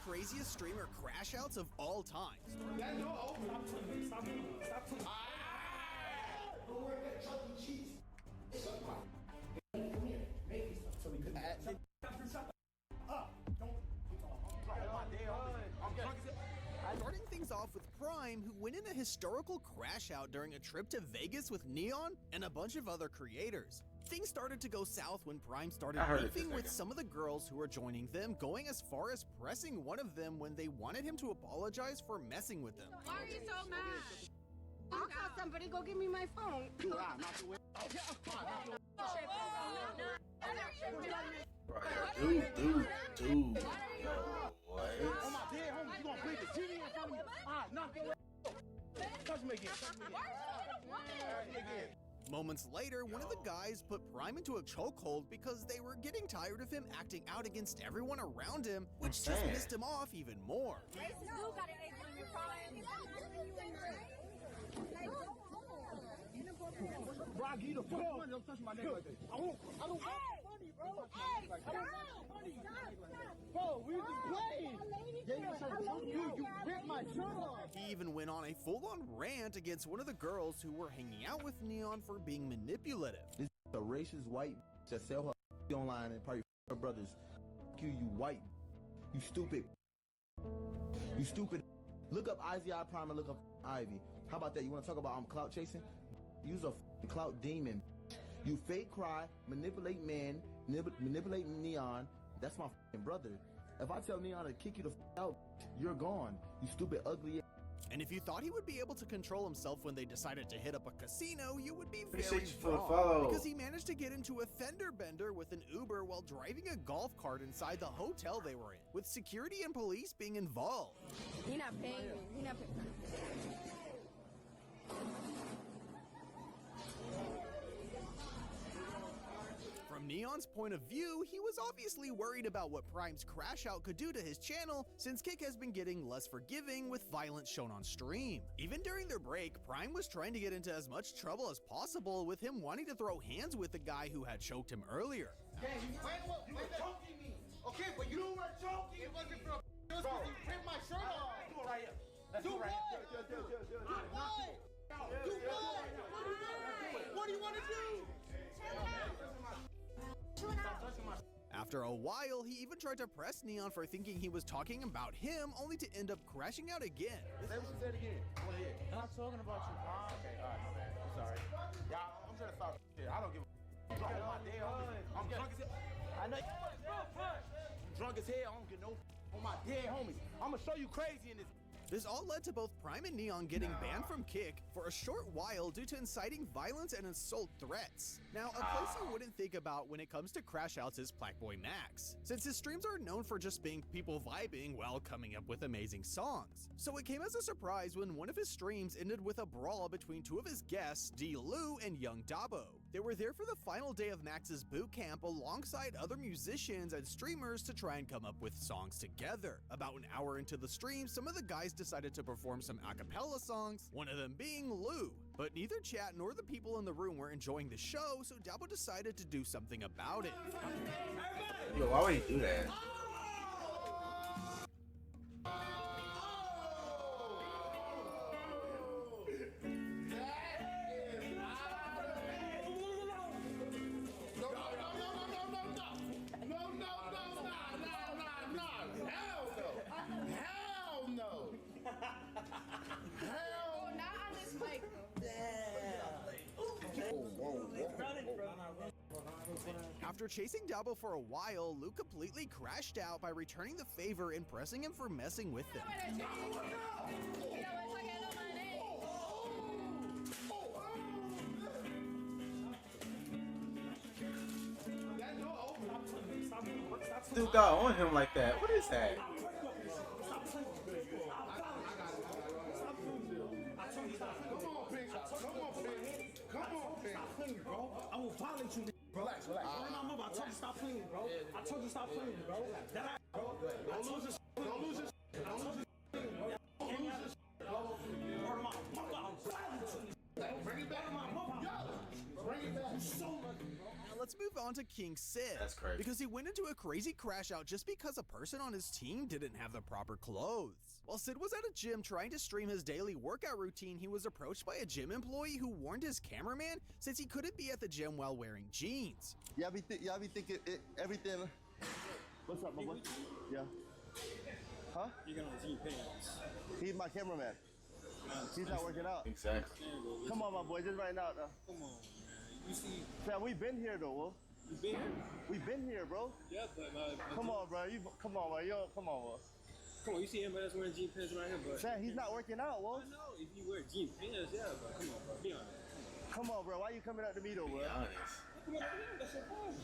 craziest streamer crash outs of all time. Starting things off with Prime, who went in a historical crash out during a trip to Vegas with Neon and a bunch of other creators. Things started to go south when Prime started beefing with some of the girls who were joining them, going as far as pressing one of them when they wanted him to apologize for messing with them. Why are you so mad? I'll call somebody, go give me my phone. Dude. What? On my dead homie, you gonna break the TV in front of me? Knock your ass. Touch me again. Moments later, one of the guys put Prime into a chokehold because they were getting tired of him acting out against everyone around him, which just pissed him off even more. Bro, I give you the fuck money. Don't touch my neck like that. I don't want money, bro. Bro, we just playing. You ripped my shirt off. He even went on a full-on rant against one of the girls who were hanging out with Neon for being manipulative. This a racist white that sell her online and probably her brothers. You white. You stupid. You stupid. Look up IZI Prime and look up Ivy. How about that? You want to talk about clout chasing? You's a clout demon. You fake cry, manipulate men, manipulate Neon. That's my brother. If I tell Neon to kick you the out, you're gone. You stupid, ugly. And if you thought he would be able to control himself when they decided to hit up a casino, you would be very wrong. Because he managed to get into a fender bender with an Uber while driving a golf cart inside the hotel they were in, with security and police being involved. You're not paying me. You're not paying me. From Neon's point of view, he was obviously worried about what Prime's crash out could do to his channel, since Kick has been getting less forgiving with violence shown on stream. Even during their break, Prime was trying to get into as much trouble as possible, with him wanting to throw hands with the guy who had choked him earlier. Yeah, you were choking me. Okay, but you were choking. It wasn't for it was because you ripped my shirt off. Do it right here. Do what? What do you want to do? After a while, he even tried to press Neon for thinking he was talking about him, only to end up crashing out again. Say what you said again. I'm not talking about you. Okay, all right, my bad. I'm sorry. Y'all, I'm trying to stop shit. I don't give a fuck. I'm drunk as hell. I know I'm drunk as hell. I don't get no on my dead homies. I'm gonna show you crazy in this. This all led to both Prime and Neon getting banned from Kick for a short while due to inciting violence and assault threats. Now, a place you wouldn't think about when it comes to crash outs is Plackboy Max, since his streams are known for just being people vibing while coming up with amazing songs. So it came as a surprise when one of his streams ended with a brawl between two of his guests, D-Lou and Young Dabo. They were there for the final day of Max's boot camp alongside other musicians and streamers to try and come up with songs together. About an hour into the stream, some of the guys decided to perform some a cappella songs, one of them being Lou. But neither chat nor the people in the room were enjoying the show, so Dabo decided to do something about it. Yo, why would he do that? After chasing Dabo for a while, Lou completely crashed out by returning the favor and pressing him for messing with them. Dude got on him like that. What is that? I will violate you. Relax. I told you stop playing, bro. I told you stop playing, bro. Don't lose your Don't lose your Now let's let's move on to King Sid. That's crazy. Because he went into a crazy crash out just because a person on his team didn't have the proper clothes. While Sid was at a gym trying to stream his daily workout routine, he was approached by a gym employee who warned his cameraman since he couldn't be at the gym while wearing jeans. Y'all be thinking everything. What's up, my boy? Yeah. Huh? You got on jean pants. He's my cameraman. He's not working out. Exactly. Come on, my boy, just right now. Come on, man. You see, Fam, we been here though, Wolf. you been here. We been here, bro. Yeah, but Come on, bro. Come on, bro. Come on, bro. Come on, you see anybody that's wearing jean pants right here, but Fam, he's not working out, Wolf. I know if you wear jean pants, yeah, but come on, bro. Be honest. Come on, bro. Why you coming up to me though, bro? Be honest. Come on, that's your problem.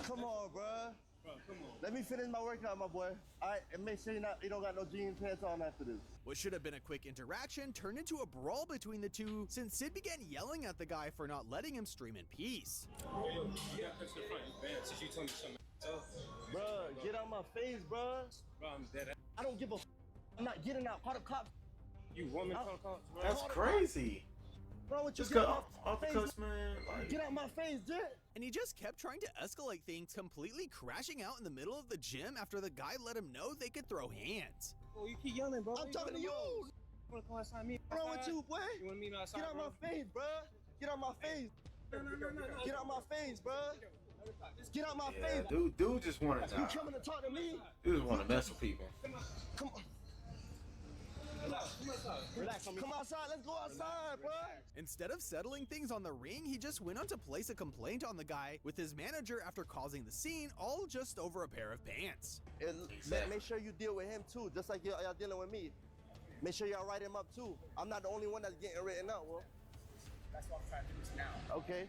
Come on, bro. Bro, come on. Let me finish my workout, my boy. All right, and make sure you don't got no jean pants on after this. What should have been a quick interaction turned into a brawl between the two since Sid began yelling at the guy for not letting him stream in peace. Hey, yo, you got extra front. You bad since you told me something. Bro, get out my face, bro. Bro, I'm dead. I don't give a I'm not getting out. Call the cops. You woman call cops, bro. That's crazy. Bro, what you Just get cut out my off the face? cuss, man. Like, Get out my face, Jet. And he just kept trying to escalate things, completely crashing out in the middle of the gym after the guy let him know they could throw hands. Oh, you keep yelling, bro. I'm talking to you. You wanna come outside me? What's wrong with you, boy? You wanna meet me outside, Get out bro? my face, bro. Get out my face. No. Get out my face, bro. Get out my yeah, face. dude just wanted You to. coming to talk to me? Dude just want to mess with people. Come on. Relax on me. Come outside. Let's go outside, bro. Instead of settling things on the ring, he just went on to place a complaint on the guy with his manager after causing the scene, all just over a pair of pants. And Exactly. make sure you deal with him too, just like y'all dealing with me. Make sure y'all write him up too. I'm not the only one that's getting written up, Well, That's what I'm trying to do this now. okay.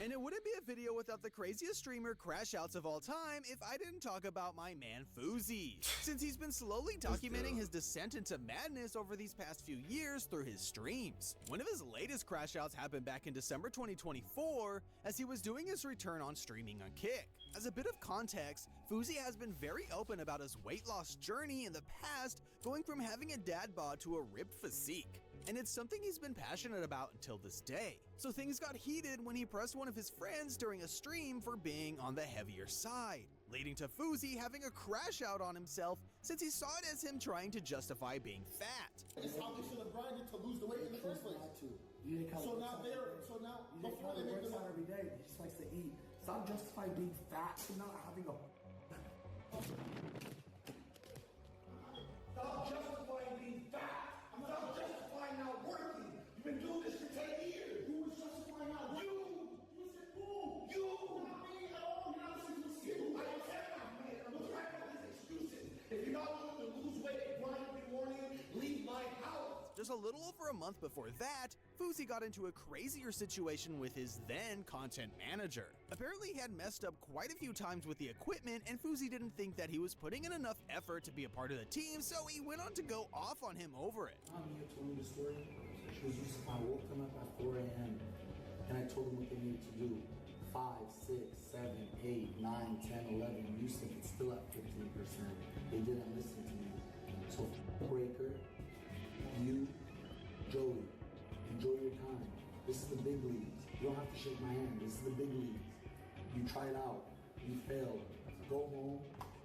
And it wouldn't be a video without the craziest streamer crash outs of all time if I didn't talk about my man Fousey. Since he's been slowly documenting his descent into madness over these past few years through his streams. One of his latest crash outs happened back in December 2024 as he was doing his return on streaming on Kick. As a bit of context, Fousey has been very open about his weight loss journey in the past, going from having a dad bod to a ripped physique. And it's something he's been passionate about until this day. So things got heated when he pressed one of his friends during a stream for being on the heavier side, leading to Fousey having a crash out on himself since he saw it as him trying to justify being fat. It's how they should have grinded to lose the weight in the first place. So now before they make the out every day, he just likes to eat. Stop justifying being fat and not having a. Stop justifying being fat. Stop justifying not working. You've been doing this for 10 years. Who was justifying not working? You said who? You. Not me at all. You're not listening to you. I don't care about me. I'm not trying about these excuses. If you're not willing to lose weight, grind every morning, leave my house. Just a little over a month before that, Fousey got into a crazier situation with his then content manager. Apparently he had messed up quite a few times with the equipment, and Fousey didn't think that he was putting in enough effort to be a part of the team, so he went on to go off on him over it. Mia told me the story. She was just, I woke them up at 4 a.m. and I told them what they needed to do. 5, 6, 7, 8, 9, 10, 11. Yusuf is still at 15%. They didn't listen to me. So Breaker, you, Joey, enjoy your time. This is the big leagues. You don't have to shake my hand. This is the big leagues. You tried out. You failed. Go home,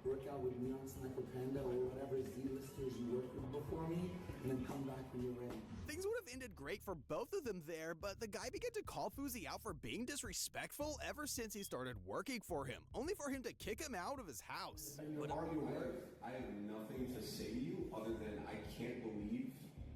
work out with Neon Sniper Panda or whatever Z-listers you worked with before me, and then come back when you're ready. Things would have ended great for both of them there, but the guy began to call Fousey out for being disrespectful ever since he started working for him, only for him to kick him out of his house. But I have nothing to say to you other than I can't believe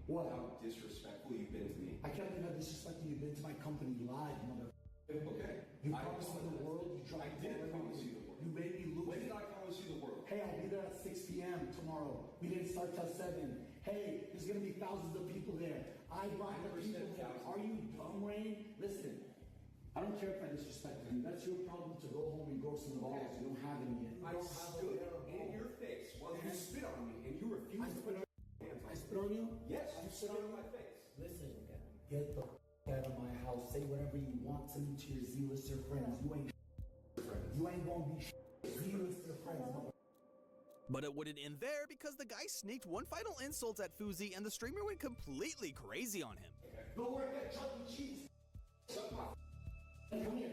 how disrespectful you've been to me. I can't believe how disrespectful you've been to my company. You lied, mother. Okay. You promised me the world. You tried I did promise you the world. You made me lose. When did I promise you the world? Hey, I'll be there at 6 p.m. tomorrow. We didn't start till 7. Hey, there's gonna be thousands of people there. I brought the people there. Are you dumb, Rain? Listen, I don't care if I disrespect you. That's your problem to go home and grow some balls. You don't have any yet. I stood in your face while you spit on me and you refused to put your hands on me. I spit on you? Yes, I you spit on my face. Listen, get the out of my house. Say whatever you want to me to your Z-lister friends. You ain't gonna be Z-lister friends, mother. But it wouldn't end there because the guy sneaked one final insult at Fousey and the streamer went completely crazy on him. Go work at Chuck E. Cheese. Come here.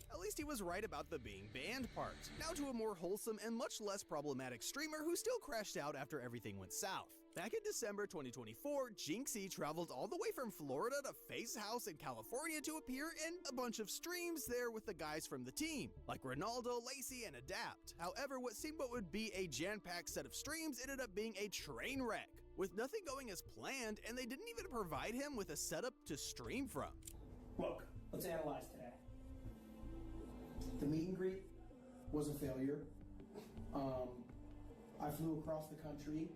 At least he was right about the being banned part. Now to a more wholesome and much less problematic streamer who still crashed out after everything went south. Back in December 2024, Jinxie traveled all the way from Florida to FaZe House in California to appear in a bunch of streams there with the guys from the team, like Ronaldo, Lacey, and Adapt. However, what seemed what would be a jam-packed set of streams ended up being a train wreck, with nothing going as planned, and they didn't even provide him with a setup to stream from. Look, let's analyze today. The meet and greet was a failure. I flew across the country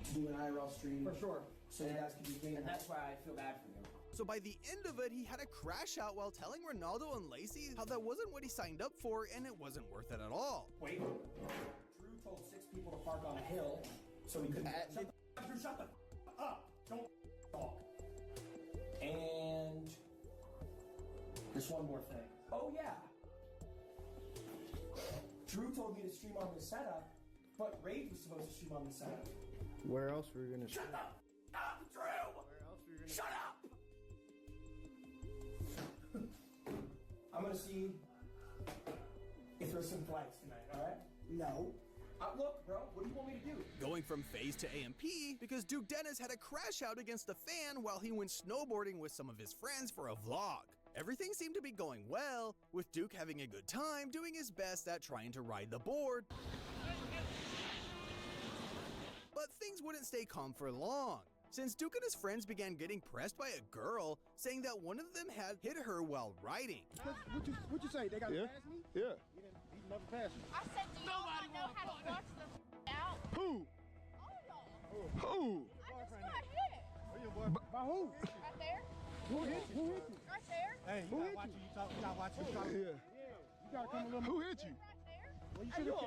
to do an IRL stream. For sure. So you guys can be clean. And that's why I feel bad for you. So by the end of it, he had a crash out while telling Ronaldo and Lacey how that wasn't what he signed up for and it wasn't worth it at all. Wait. Drew told 6 people to park on a hill so he couldn't. Shut the up. Don't talk. And there's one more thing. Oh yeah. Drew told me to stream on the setup, but Rage was supposed to stream on the setup. Where else were you gonna? Shut the up, Drew! Where else were you gonna? Shut up! I'm gonna see if there's some flights tonight, alright? No. Look, bro, what do you want me to do? Going from FaZe to AMP because Duke Dennis had a crash out against a fan while he went snowboarding with some of his friends for a vlog. Everything seemed to be going well, with Duke having a good time doing his best at trying to ride the board. But things wouldn't stay calm for long, since Duke and his friends began getting pressed by a girl, saying that one of them had hit her while riding. What you say? They got to pass me? Yeah. He never passed me. I said, do you all know how to watch the out? Who? Who? I just got hit. By who? Right there. Who hit you? Right there. Hey, you gotta watch you talk. You gotta watch you talk. Yeah. You gotta come a little. Who hit you? Right there. Well, you should have.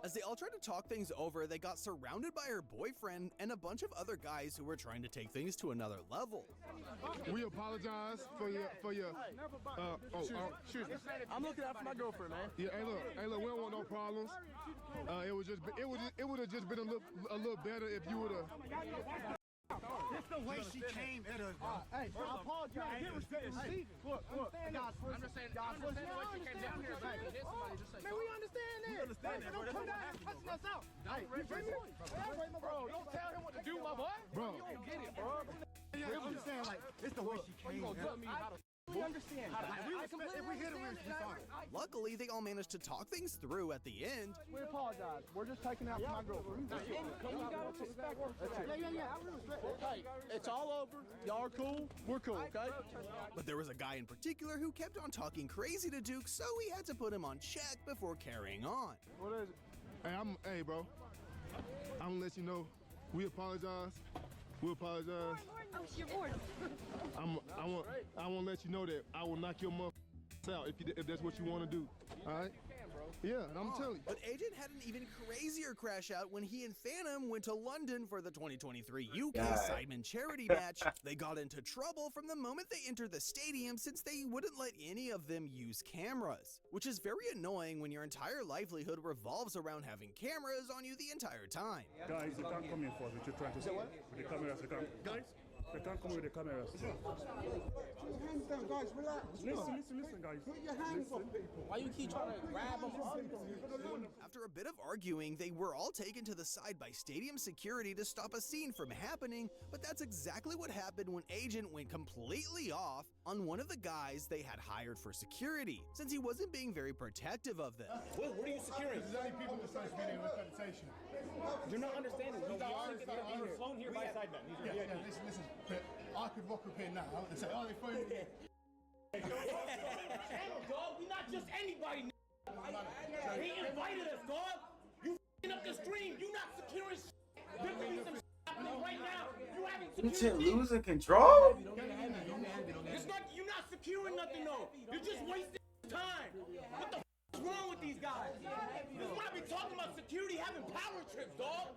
As they all tried to talk things over, they got surrounded by her boyfriend and a bunch of other guys who were trying to take things to another level. We apologize for your excuse me. I'm looking out for my girlfriend, man. Yeah, hey look, we don't want no problems. It would have just been a little better if you would have. It's the way she came at us, bro. Hey, I apologize. Get respect from Steven. Look. I'm just saying, I understand the way she came down here. Man, we understand that. We understand that, bro. Don't come down here cussing us out. Hey, you feel me? Bro, don't tell him what to do, my boy. Bro. You don't get it, bro. I'm just saying, like, it's the way she came. You gonna tell me how to... We understand. If we hit him, we're fine. Luckily, they all managed to talk things through at the end. We apologize. We're just taking out my girlfriend. Yeah. I respect it. Hey, it's all over. Y'all are cool. We're cool, okay? But there was a guy in particular who kept on talking crazy to Duke, so we had to put him on check before carrying on. What is it? Hey, bro. I'm gonna let you know. We apologize. We apologize. I want to let you know that I will knock your motherfucker out if that's what you want to do. All right? Yeah, and I'm telling you. But Agent had an even crazier crash out when he and Phantom went to London for the 2023 UK Sidemen charity match. They got into trouble from the moment they entered the stadium since they wouldn't let any of them use cameras, which is very annoying when your entire livelihood revolves around having cameras on you the entire time. Guys, they can't come in for what you're trying to say. With the cameras, they can't. Guys, they can't come with the cameras. Put your hands down, guys, relax. Listen, guys. Put your hands up, people. Why you keep trying to grab them up? After a bit of arguing, they were all taken to the side by stadium security to stop a scene from happening, but that's exactly what happened when Agent went completely off on one of the guys they had hired for security, since he wasn't being very protective of them. What are you securing? There's only people besides video representation. You're not understanding. We were flown here by Sidemen. Yeah, listen. I could rock up here now and say, oh, they phoned me. Dog, we not just anybody. He invited us, dog. You f***ing up the stream. You not securing shit. There could be some shit happening right now. You having security. Losing control? It's not, you're not securing nothing, though. You're just wasting time. What the f*** is wrong with these guys? This is what I be talking about, security having power trips, dog.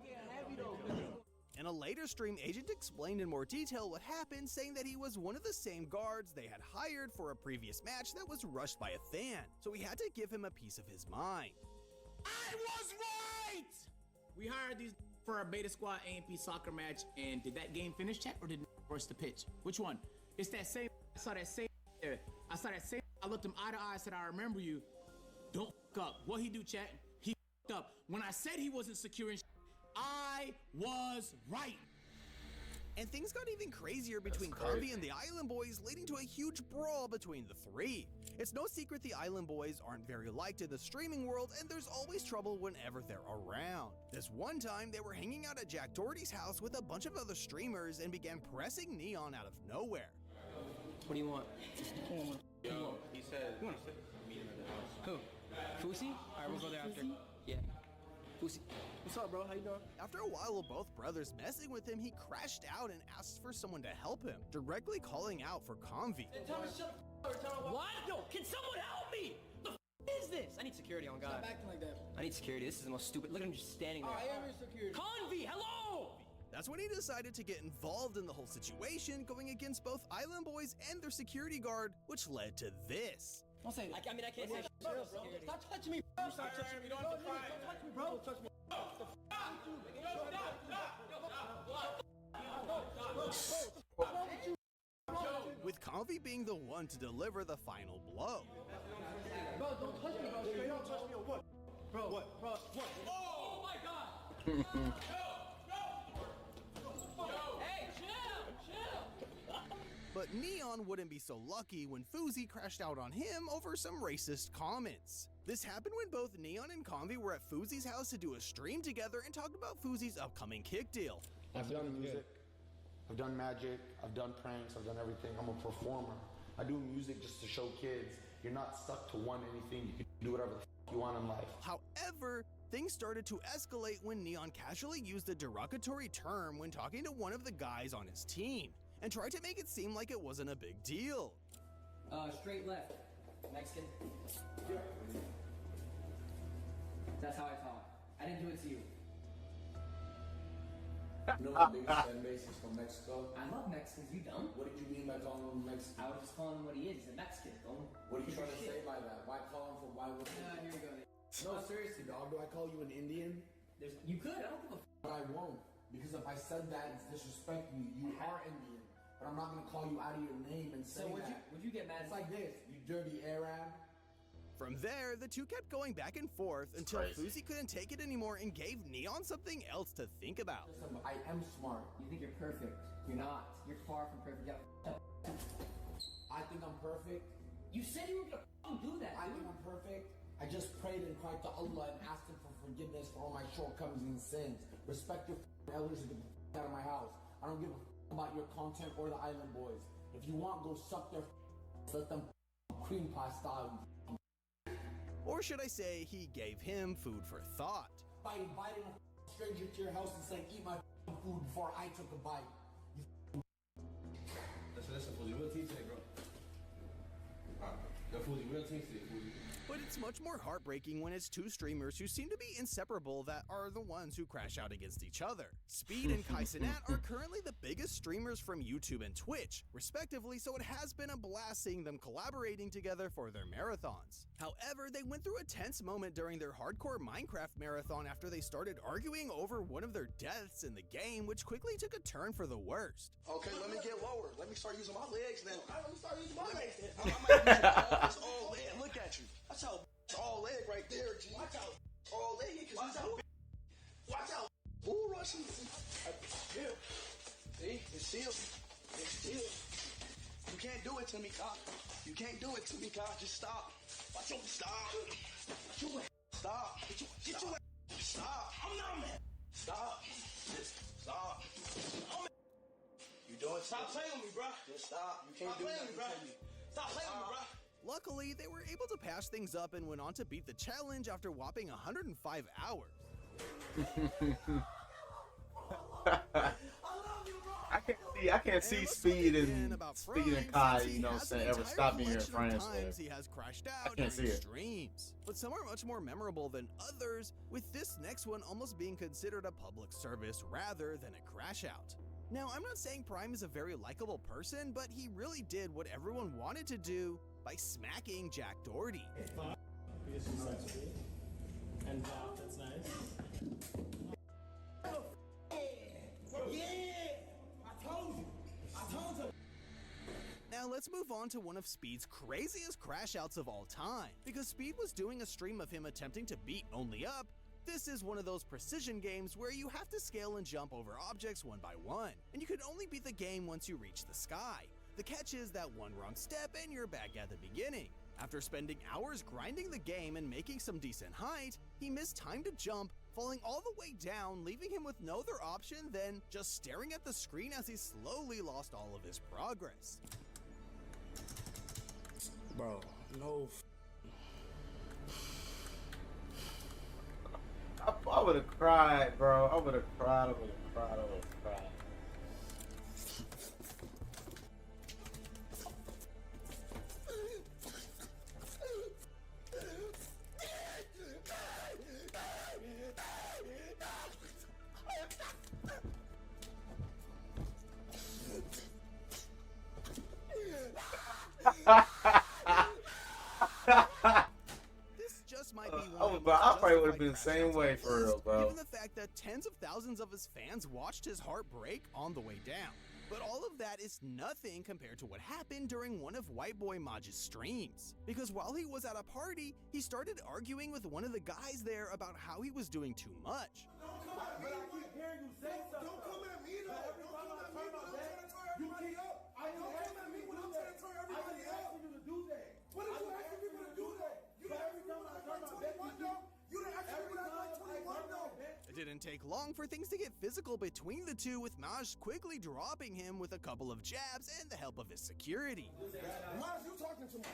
In a later stream, Agent explained in more detail what happened, saying that he was one of the same guards they had hired for a previous match that was rushed by a fan, so he had to give him a piece of his mind. I was right! We hired these for our Beta Squad AMP soccer match, and did that game finish, chat, or did it rush the pitch? Which one? It's that same. I saw that same there. I saw that same. I looked him eye to eye, said, I remember you. Don't f up. What he do, chat? He f up. When I said he wasn't securing, I was right. And things got even crazier between Convi and the Island Boys, leading to a huge brawl between the three. It's no secret the Island Boys aren't very liked in the streaming world, and there's always trouble whenever they're around. This one time, they were hanging out at Jack Doherty's house with a bunch of other streamers and began pressing Neon out of nowhere. What do you want? Yo, he said meet him at the house. Who? Fusi? Alright, we'll go there after. Yeah. Fusi. What's up, bro? How you doing? After a while of both brothers messing with him, he crashed out and asked for someone to help him, directly calling out for Convi. What? Yo, can someone help me? The is this? I need security on God. Stop acting like that. I need security. This is the most stupid. Look at him just standing there. I am your security. Convi, hello! That's when he decided to get involved in the whole situation, going against both Island Boys and their security guard, which led to this. Don't say that. I mean, I can't say shit, bro. Stop touching me, bro. Stop touching me. Don't touch me, bro. Don't touch me. With Convi being the one to deliver the final blow. Bro, don't touch me, bro. Straight up touch me or what? Bro, what? Bro, what? Oh my God! Hey, chill! But Neon wouldn't be so lucky when Fuzi crashed out on him over some racist comments. This happened when both Neon and Convi were at Fuzi's house to do a stream together and talked about Fuzi's upcoming kick deal. I've done music, I've done magic, I've done pranks, I've done everything. I'm a performer. I do music just to show kids you're not stuck to one anything. You can do whatever the f you want in life. However, things started to escalate when Neon casually used a derogatory term when talking to one of the guys on his team, and tried to make it seem like it wasn't a big deal. Straight left. Mexican. That's how I talk. I didn't do it to you. You know the biggest fan base is from Mexico? I love Mexicans, you dumb. What did you mean by calling him Mexican? I was just calling him what he is. He's a Mexican, dumb. What are you trying to say by that? Why call him from why would Here we go. No, seriously, dog. Do I call you an Indian? You could. I don't give a But I won't. Because if I said that, it's disrespect you. You are Indian. But I'm not going to call you out of your name and say that. Would you get mad? It's like this. You dirty Arab. From there, the two kept going back and forth until Fuzi couldn't take it anymore and gave Neon something else to think about. Listen, I am smart. You think you're perfect. You're not. You're far from perfect. I think I'm perfect. You said you were going to do that. I think I'm perfect. I just prayed and cried to Allah and asked him for forgiveness for all my shortcomings and sins. Respect your elders and get the out of my house. I don't give a about your content or the Island Boys. If you want, go suck their let them cream pie style. Or should I say, he gave him food for thought. By inviting a stranger to your house and saying, eat my food before I took a bite. Listen, Fuzi, real team today, bro. Yo, Fuzi, real team today, Fuzi. But it's much more heartbreaking when it's two streamers who seem to be inseparable that are the ones who crash out against each other. Speed and Kai Cenat are currently the biggest streamers from YouTube and Twitch, respectively, so it has been a blast seeing them collaborating together for their marathons. However, they went through a tense moment during their hardcore Minecraft marathon after they started arguing over one of their deaths in the game, which quickly took a turn for the worst. Okay, let me get lower. Let me start using my legs then. Let me start using my legs then. I might use all leg. Look at you. Watch out. All leg right there, G. Watch out. All leg. Watch out. Watch out. Bull rushing. Yeah. See? It's sealed. It's sealed. You can't do it to me, Kyle. You can't do it to me, Kyle. Just stop. Watch out. Stop. Stop. Get your stop. I'm not mad. Stop. Stop. You doing? Stop playing with me, bro. Just stop. You can't do nothing to me. Stop playing with me, bro. Luckily, they were able to patch things up and went on to beat the challenge after whopping 105 hours. I love you, bro. I can't see Speed and Kai, you know, saying ever stop being your friends. He has crashed out I can't see during it. streams, but some are much more memorable than others, with this next one almost being considered a public service rather than a crash out. Now, I'm not saying Prime is a very likable person, but he really did what everyone wanted to do by smacking Jack Doherty. And that's nice. Now let's move on to one of Speed's craziest crash outs of all time. Because Speed was doing a stream of him attempting to beat Only Up, this is one of those precision games where you have to scale and jump over objects one by one, and you can only beat the game once you reach the sky. The catch is that one wrong step and you're back at the beginning. After spending hours grinding the game and making some decent height, he missed time to jump, falling all the way down, leaving him with no other option than just staring at the screen as he slowly lost all of his progress. Bro, no. I would have cried, bro. I would have cried. I would have cried. I would have cried. This just might be one of But I probably would have been the same way for real, bro. Given the fact that tens of thousands of his fans watched his heart break on the way down. But all of that is nothing compared to what happened during one of White Boy Maj's streams. Because while he was at a party, he started arguing with one of the guys there about how he was doing too much. It didn't take long for things to get physical between the two, with Maj quickly dropping him with a couple of jabs and the help of his security. Maj, you talking to me?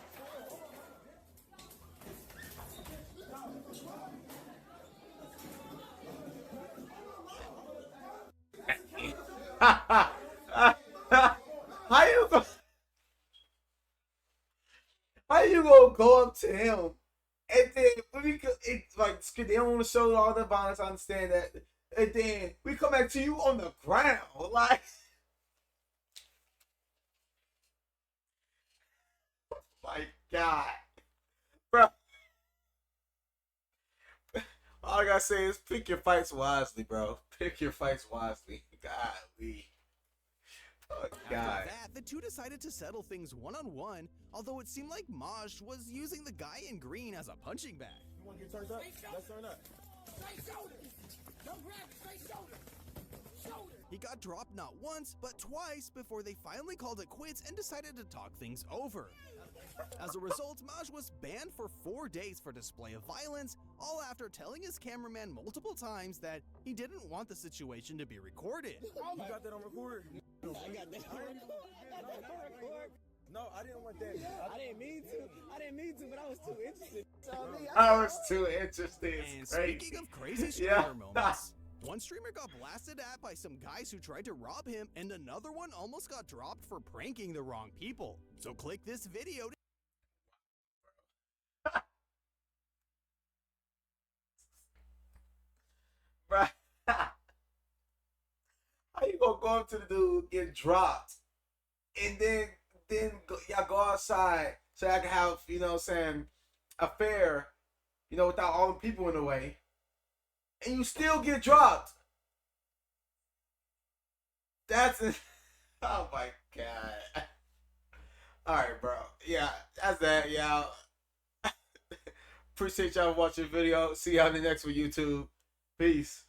How you gonna go up to him and then it's like they don't want to show all the violence? I understand that, and then we come back to you on the ground, like, my God, bro. All I gotta say is pick your fights wisely, bro. Pick your fights wisely. Golly. Oh, God. After that, the two decided to settle things one-on-one, although it seemed like Maj was using the guy in green as a punching bag. You want to get turned up? Let's turn up. Straight shoulder. Don't grab it. Straight shoulder. Shoulder. He got dropped not once, but twice before they finally called it quits and decided to talk things over. As a result, Maj was banned for 4 days for display of violence, all after telling his cameraman multiple times that he didn't want the situation to be recorded. You got that on record? I got that on record. No, I didn't want that. I didn't mean to, but I was too interested. I was too interested. And It's crazy. speaking of crazy streamer moments, one streamer got blasted at by some guys who tried to rob him, and another one almost got dropped for pranking the wrong people. So click this video to Bruh. How you gonna go up to the dude, get dropped, and then y'all go outside so I can have, you know what I'm saying, a fair, you know, without all the people in the way, and you still get dropped? That's it. Oh my God. Alright, bro. Yeah, that's that, y'all. Appreciate y'all watching the video. See y'all in the next one, YouTube. Peace.